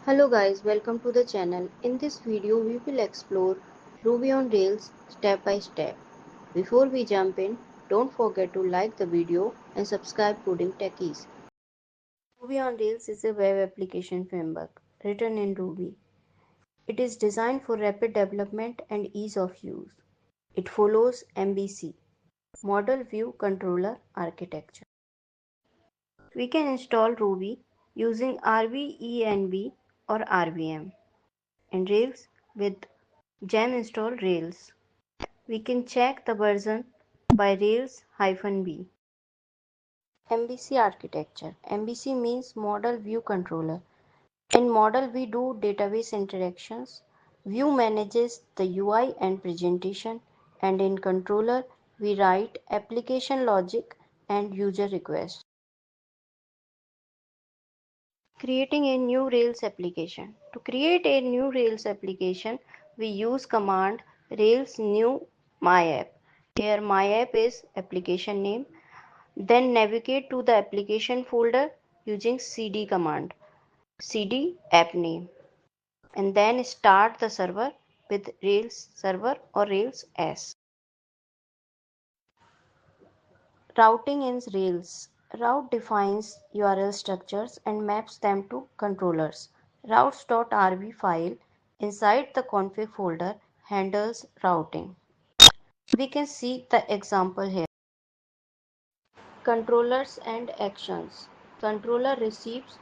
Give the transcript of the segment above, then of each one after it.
Hello guys, welcome to the channel. In this video we will explore Ruby on Rails step by step. Before we jump in, don't forget to like the video and subscribe Coding Techies. Ruby on Rails is a web application framework written in Ruby. It is designed for rapid development and ease of use. It follows MVC, Model View Controller Architecture. We can install Ruby using rbenv or RVM and Rails with gem install Rails. We can check the version by Rails-B. MVC architecture. MVC means Model View Controller. In Model we do database interactions. View manages the UI and presentation, and in Controller we write application logic and user requests. Creating a new Rails application. To create a new Rails application, we use command Rails new myapp. Here myapp is application name. Then navigate to the application folder using cd command, cd app name, and then start the server with Rails server or Rails S. Routing in Rails. Route defines URL structures and maps them to controllers. Routes.rb file inside the config folder handles routing. We can see the example here. Controllers and actions. Controller receives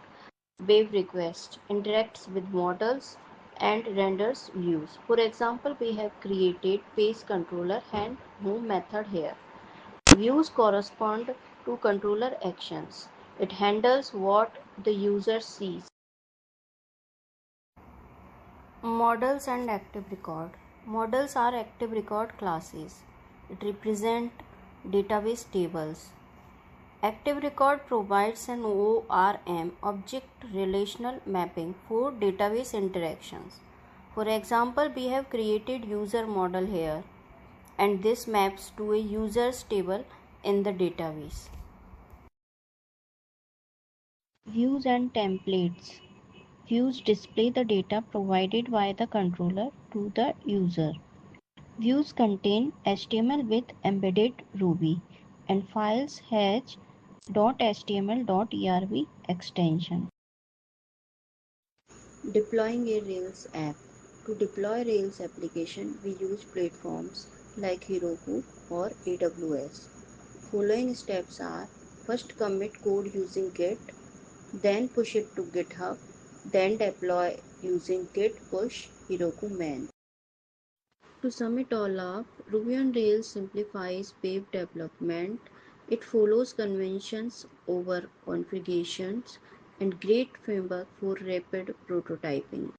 wave request, interacts with models, and renders views. For example, we have created page controller and move method here. Views correspond to controller actions. It handles what the user sees. Models and active record. Models are active record classes. It represent database tables. Active record provides an ORM object relational mapping for database interactions. For example, we have created user model here, and this maps to a users table in the database. Views and templates. Views display the data provided by the controller to the user. Views contain HTML with embedded Ruby and files has .html.erb extension. Deploying a Rails app. To deploy Rails application, we use platforms like Heroku or AWS. Following steps are: first commit code using Git, then push it to GitHub, then deploy using git push Heroku man. To sum it all up, Ruby on Rails simplifies web development. It follows conventions over configurations and great framework for rapid prototyping.